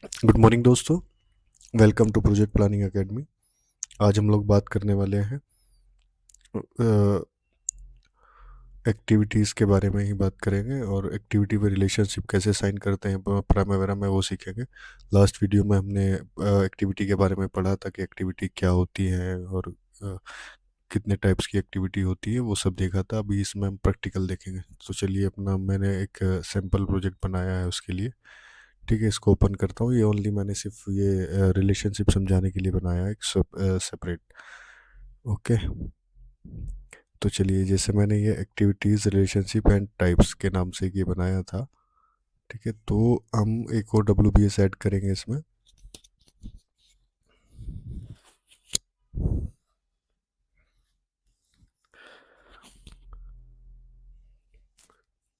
Good morning दोस्तों। Welcome to project planning academy. आज हम लोग बात करने वाले हैं एक्टिविटीज़ के बारे में ही बात करेंगे और एक्टिविटी में रिलेशनशिप कैसे साइन करते हैं प्राइमरी में वो सीखेंगे। लास्ट वीडियो में हमने एक्टिविटी के बारे में पढ़ा था कि एक्टिविटी क्या होती है और कितने टाइप्स की एक्टिविटी होती है, वो सब देखा था। अभी इसमें हम प्रैक्टिकल देखेंगे। तो चलिए, अपना मैंने एक सैम्पल प्रोजेक्ट बनाया है उसके लिए। ठीक है, इसको ओपन करता हूँ। ये ओनली मैंने सिर्फ ये रिलेशनशिप समझाने के लिए बनाया है, एक सेपरेट। ओके, तो चलिए, जैसे मैंने ये एक्टिविटीज़ रिलेशनशिप एंड टाइप्स के नाम से ये बनाया था। ठीक है, तो हम एक और WBS ऐड करेंगे इसमें।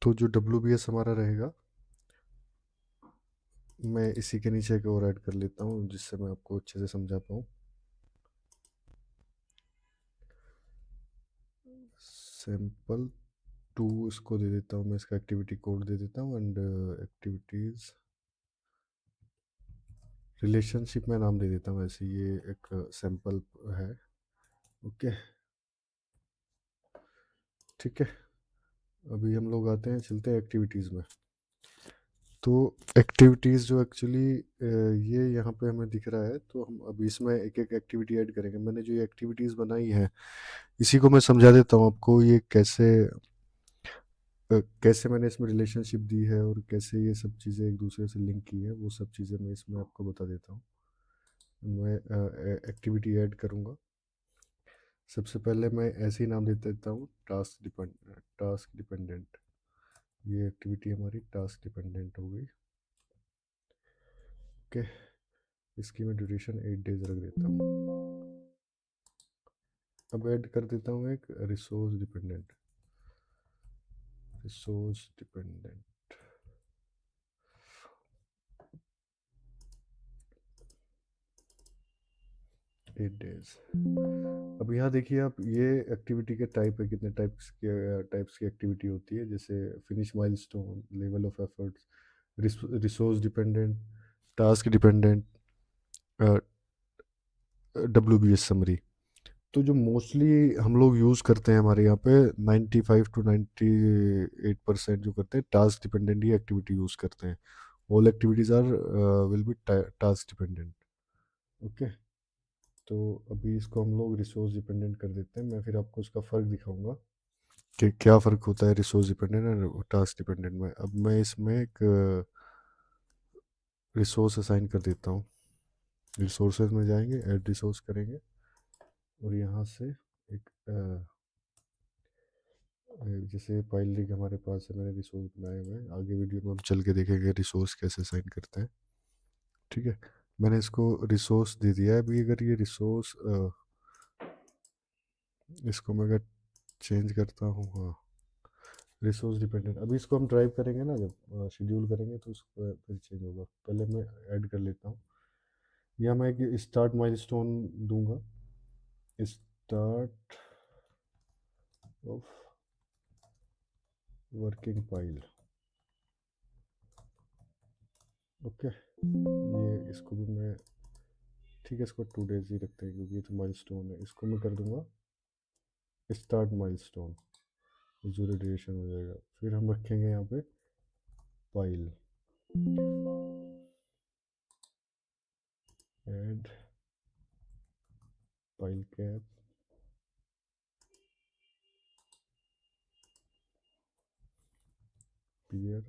तो जो WBS हमारा रहेगा, मैं इसी के नीचे एक और ऐड कर लेता हूँ जिससे मैं आपको अच्छे से समझा पाऊँ। सैम्पल 2 इसको दे देता हूँ मैं, इसका एक्टिविटी कोड दे देता हूँ एंड एक्टिविटीज़ रिलेशनशिप में नाम दे देता हूँ। ऐसे ये एक सैम्पल है। ओके, ठीक है। अभी हम लोग आते हैं, चलते हैं एक्टिविटीज़ में। तो एक्टिविटीज़ जो एक्चुअली ये यहाँ पे हमें दिख रहा है, तो हम अभी इसमें एक एक एक्टिविटी ऐड करेंगे। मैंने जो ये एक्टिविटीज़ बनाई है, इसी को मैं समझा देता हूँ आपको। ये कैसे मैंने इसमें रिलेशनशिप दी है और कैसे ये सब चीज़ें एक दूसरे से लिंक की है, वो सब चीज़ें मैं इसमें आपको बता देता हूँ। मैं एक्टिविटी ऐड करूँगा। सबसे पहले मैं ऐसे ही नाम दे देता हूँ, टास्क डिपेंडेंट। ये एक्टिविटी हमारी टास्क डिपेंडेंट हो गई। ओके, इसकी मैं ड्यूरेशन 8 डेज रख देता हूँ। अब ऐड कर देता हूँ एक रिसोर्स डिपेंडेंट 8 डेज। अब यहाँ देखिए आप, ये एक्टिविटी के टाइप है, कितने टाइप्स की एक्टिविटी होती है। जैसे finish milestone, level of efforts, resource dependent, task dependent, WBS summary. तो जो मोस्टली हम लोग यूज़ करते हैं हमारे यहाँ पे, 95 to 98% जो करते हैं, टास्क डिपेंडेंट ही एक्टिविटी यूज़ करते हैं। All activities are will be task dependent. Okay, तो अभी इसको हम लोग रिसोर्स डिपेंडेंट कर देते हैं। मैं फिर आपको उसका फ़र्क दिखाऊंगा कि क्या फ़र्क होता है रिसोर्स डिपेंडेंट और टास्क डिपेंडेंट में। अब मैं इसमें एक रिसोर्स असाइन कर देता हूँ। रिसोर्सेज में जाएंगे, ऐड रिसोर्स करेंगे और यहाँ से एक जैसे फाइल लिंक हमारे पास है, मैंने रिसोर्स बनाए हुए हैं। आगे वीडियो में हम चल के देखेंगे रिसोर्स कैसे असाइन करते हैं। ठीक है, मैंने इसको रिसोर्स दे दिया है। अभी अगर ये रिसोर्स इसको मैं अगर चेंज करता हूँ, हाँ, रिसोर्स डिपेंडेंट। अभी इसको हम ड्राइव करेंगे ना, जब शेड्यूल करेंगे तो उसको फिर चेंज होगा। पहले मैं ऐड कर लेता हूँ। यहाँ मैं एक स्टार्ट माइलस्टोन दूंगा, start of working file. Okay, ये इसको भी मैं, ठीक है, इसको 2 डेज ही रखते हैं क्योंकि ये तो माइलस्टोन है। इसको मैं कर दूंगा स्टार्ट माइलस्टोन, जीरो ड्यूरेशन हो जाएगा। फिर हम रखेंगे यहाँ पे file, add file cap, peer,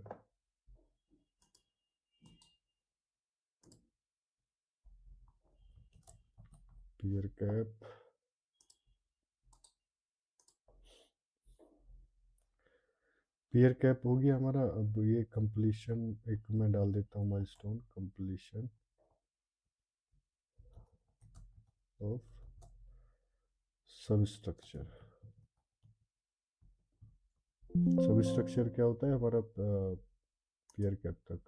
peer cap, peer cap हो गया हमारा। अब ये कंप्लीशन एक मैं डाल देता हूँ, माइलस्टोन कंप्लीशन ऑफ सब स्ट्रक्चर। सब स्ट्रक्चर क्या होता है हमारा, पीयर कैप तक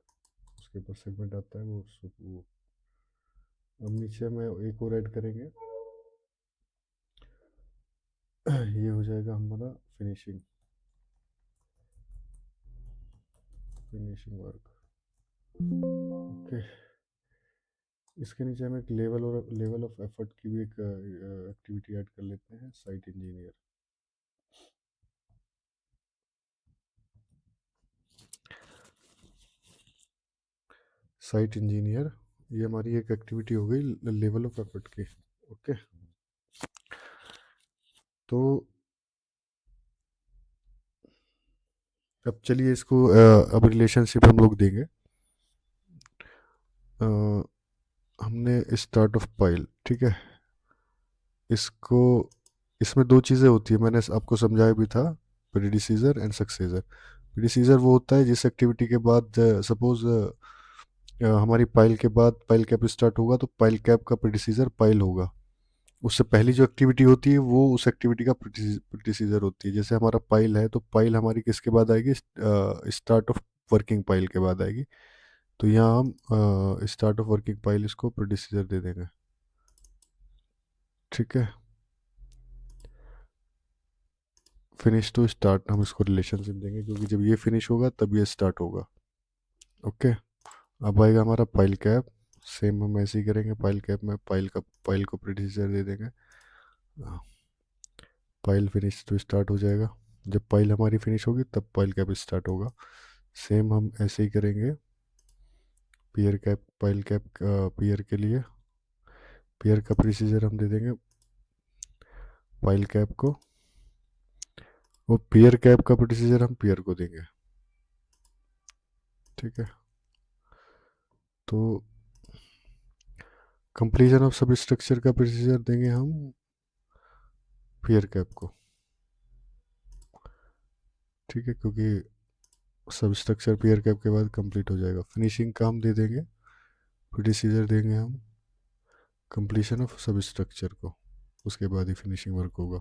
उसके ऊपर सेगमेंट आता है, वो। अब नीचे में एक और ऐड करेंगे। ये हो जाएगा हमारा फिनिशिंग फिनिशिंग वर्क। ओके, इसके नीचे हम एक लेवल ऑफ एफर्ट की भी एक एक्टिविटी ऐड कर लेते हैं, साइट इंजीनियर। साइट इंजीनियर, ये हमारी एक एक्टिविटी हो गई लेवल ऑफ एफर्ट की। ओके, तो अब चलिए इसको अब रिलेशनशिप हम लोग देंगे। अ, हमने स्टार्ट ऑफ पाइल, ठीक है, इसको, इसमें दो चीज़ें होती है, मैंने आपको समझाया भी था, प्रीडिसीजर एंड सक्सेसर। प्रीडिसीजर वो होता है जिस एक्टिविटी के बाद, सपोज हमारी पाइल के बाद पाइल कैप स्टार्ट होगा तो पाइल कैप का प्रीडिसीजर पाइल होगा। उससे पहली जो एक्टिविटी होती है वो उस एक्टिविटी का प्रीडिसीजर होती है। जैसे हमारा पाइल है तो पाइल हमारी किसके बाद आएगी, स्टार्ट ऑफ वर्किंग पाइल के बाद आएगी। तो यहाँ हम स्टार्ट ऑफ वर्किंग पाइल इसको प्रीडिसीजर दे देंगे, ठीक है। फिनिश टू स्टार्ट हम इसको रिलेशनशिप देंगे, क्योंकि जब ये फिनिश होगा तब ये स्टार्ट होगा। ओके, अब आएगा हमारा पाइल कैप। सेम हम ऐसे ही करेंगे, पाइल कैप में पाइल को प्रीडिसीजर दे देंगे। पाइल फिनिश टू स्टार्ट हो जाएगा, जब पाइल हमारी फिनिश होगी तब पाइल कैप स्टार्ट होगा। सेम हम ऐसे ही करेंगे पियर कैप, पाइल कैप पियर के लिए। पियर का प्रीसीजर हम दे देंगे पाइल कैप को, वो पियर कैप का प्रीसीजर हम पियर को देंगे, ठीक है। तो कंप्लीशन ऑफ सब स्ट्रक्चर का प्रोसीजर देंगे हम पियर कैप को, ठीक है, क्योंकि सब स्ट्रक्चर पियर कैप के बाद कंप्लीट हो जाएगा। फिनिशिंग का हम दे देंगे, प्रोसीजर देंगे हम कंप्लीशन ऑफ सब स्ट्रक्चर को, उसके बाद ही फिनिशिंग वर्क होगा,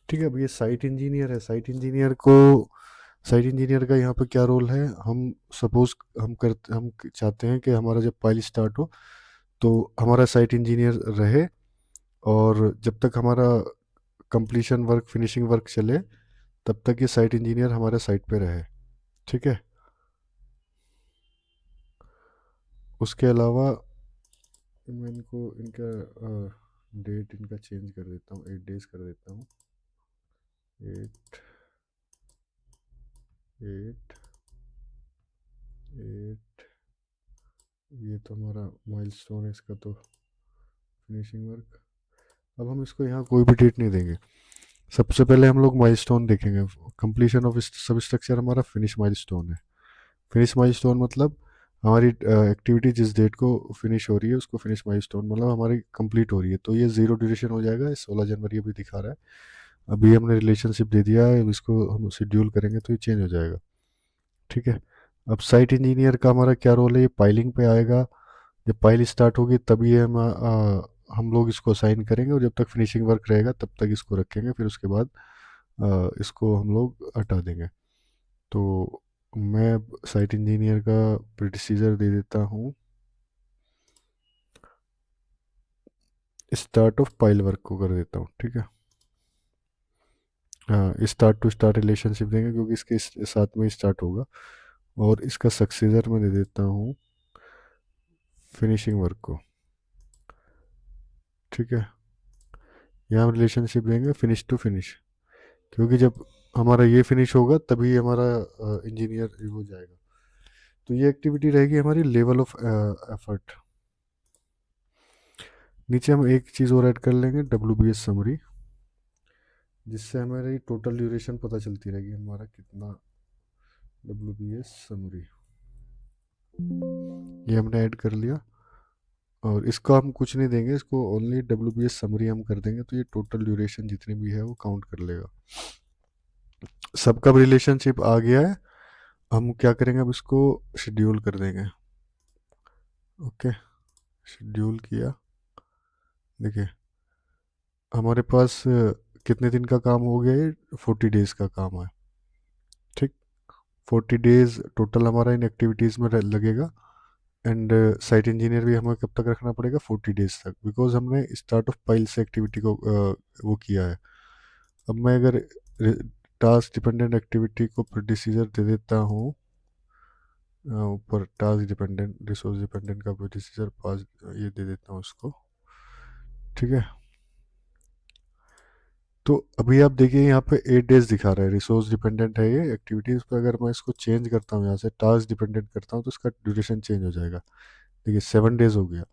ठीक है। अब ये साइट इंजीनियर है, साइट इंजीनियर का यहाँ पे क्या रोल है, हम सपोज हम चाहते हैं कि हमारा जब पाइल स्टार्ट हो तो हमारा साइट इंजीनियर रहे, और जब तक हमारा कंप्लीशन वर्क फिनिशिंग वर्क चले तब तक ये साइट इंजीनियर हमारे साइट पे रहे, ठीक है। उसके अलावा मैं इनको इनका डेट इनका चेंज कर देता हूँ, 8 डेज कर देता हूँ। 8 8 8, ये तो हमारा माइलस्टोन है इसका, तो फिनिशिंग वर्क। अब हम इसको यहाँ कोई भी डेट नहीं देंगे, सबसे पहले हम लोग माइलस्टोन देखेंगे। कंप्लीशन ऑफ सब स्ट्रक्चर हमारा फिनिश माइलस्टोन है। फिनिश माइलस्टोन मतलब हमारी एक्टिविटी जिस डेट को फिनिश हो रही है उसको फिनिश माइलस्टोन मतलब हमारी कंप्लीट हो रही है, तो ये 0 ड्यूरेशन हो जाएगा। 16 जनवरी अभी दिखा रहा है, अभी हमने रिलेशनशिप दे दिया है, अब इसको हम शेड्यूल करेंगे तो ये चेंज हो जाएगा, ठीक है। अब साइट इंजीनियर का हमारा क्या रोल है, ये पाइलिंग पे आएगा, जब पाइल स्टार्ट होगी तभी हम लोग इसको असाइन करेंगे, और जब तक फिनिशिंग वर्क रहेगा तब तक इसको रखेंगे, फिर उसके बाद इसको हम लोग हटा देंगे। तो मैं साइट इंजीनियर का प्रोसीजर दे देता हूँ स्टार्ट ऑफ पाइल वर्क को कर देता हूँ, ठीक है। हाँ, स्टार्ट टू स्टार्ट रिलेशनशिप देंगे क्योंकि इसके साथ में स्टार्ट होगा, और इसका सक्सेसर मैं दे देता हूँ फिनिशिंग वर्क को, ठीक है। यहाँ हम रिलेशनशिप देंगे फिनिश टू फिनिश, क्योंकि जब हमारा ये फिनिश होगा तभी हमारा इंजीनियर हो जाएगा। तो ये एक्टिविटी रहेगी हमारी लेवल ऑफ एफर्ट। नीचे हम एक चीज़ और ऐड कर लेंगे, WBS समरी, जिससे हमारी टोटल ड्यूरेशन पता चलती रहेगी हमारा कितना। WBS समरी ये हमने ऐड कर लिया, और इसका हम कुछ नहीं देंगे, इसको ओनली WBS समरी हम कर देंगे, तो ये टोटल ड्यूरेशन जितनी भी है वो काउंट कर लेगा। सबका रिलेशनशिप आ गया है, हम क्या करेंगे, अब इसको शेड्यूल कर देंगे। ओके, शेड्यूल किया, देखिए हमारे पास कितने दिन का काम हो गया, ये 40 डेज का काम है, ठीक। 40 डेज टोटल हमारा इन एक्टिविटीज़ में लगेगा, एंड साइट इंजीनियर भी हमें कब तक रखना पड़ेगा, 40 डेज तक, बिकॉज हमने स्टार्ट ऑफ पाइल से एक्टिविटी को वो किया है। अब मैं अगर टास्क डिपेंडेंट एक्टिविटी को प्रोसीजर दे देता हूँ ऊपर टास्क डिपेंडेंट रिसोर्स डिपेंडेंट का प्रोसीजर पास ये दे देता हूँ उसको, ठीक है। तो अभी आप देखिए यहाँ पे 8 डेज दिखा रहा है, रिसोर्स डिपेंडेंट है ये एक्टिविटीज़ पे। अगर मैं इसको चेंज करता हूँ यहाँ से टास्क डिपेंडेंट करता हूँ तो इसका ड्यूरेशन चेंज हो जाएगा। देखिए 7 डेज हो गया,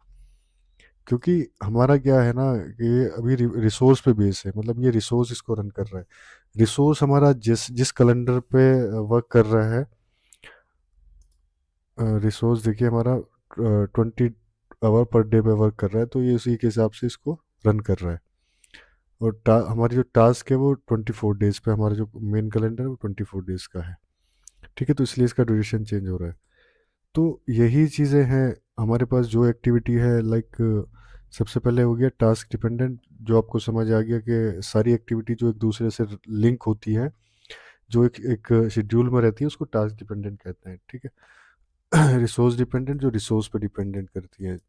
क्योंकि हमारा क्या है ना कि अभी रिसोर्स पे बेस है, मतलब ये रिसोर्स इसको रन कर रहा है। रिसोर्स हमारा जिस जिस कैलेंडर पे वर्क कर रहा है, रिसोर्स देखिए हमारा 20 आवर पर डे पे वर्क कर रहा है, तो ये उसी के हिसाब से इसको रन कर रहा है। और हमारी जो टास्क है वो 24 डेज पे, हमारा जो मेन कैलेंडर है वो 24 डेज का है, ठीक है। तो इसलिए इसका ड्यूरेशन चेंज हो रहा है। तो यही चीज़ें हैं हमारे पास जो एक्टिविटी है, लाइक सबसे पहले हो गया टास्क डिपेंडेंट, जो आपको समझ आ गया कि सारी एक्टिविटी जो एक दूसरे से लिंक होती है, जो एक एक शेड्यूल में रहती है, उसको टास्क डिपेंडेंट कहते हैं, ठीक है। रिसोर्स डिपेंडेंट जो रिसोर्स पे डिपेंडेंट करती है।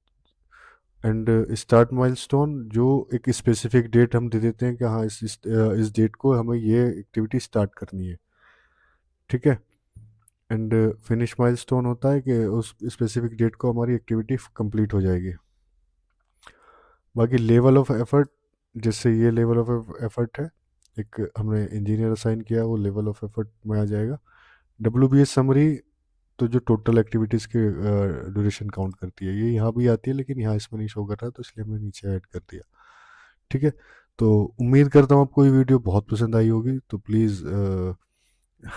एंड स्टार्ट माइलस्टोन जो एक स्पेसिफिक डेट हम दे देते हैं कि हाँ इस डेट को हमें ये एक्टिविटी स्टार्ट करनी है, ठीक है। एंड फिनिश माइलस्टोन होता है कि उस स्पेसिफिक डेट को हमारी एक्टिविटी कंप्लीट हो जाएगी। बाकी लेवल ऑफ एफर्ट, जैसे ये लेवल ऑफ एफर्ट है, एक हमने इंजीनियर असाइन किया, वो लेवल ऑफ एफर्ट में आ जाएगा। WBS समरी तो जो टोटल एक्टिविटीज़ की ड्यूरेशन काउंट करती है, ये यहाँ भी आती है लेकिन यहाँ इसमें नहीं शो कर रहा, तो इसलिए हमने नीचे ऐड कर दिया, ठीक है। तो उम्मीद करता हूँ आपको ये वीडियो बहुत पसंद आई होगी, तो प्लीज़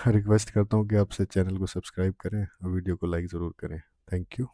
रिक्वेस्ट करता हूँ कि आपसे चैनल को सब्सक्राइब करें और वीडियो को लाइक ज़रूर करें। Thank you.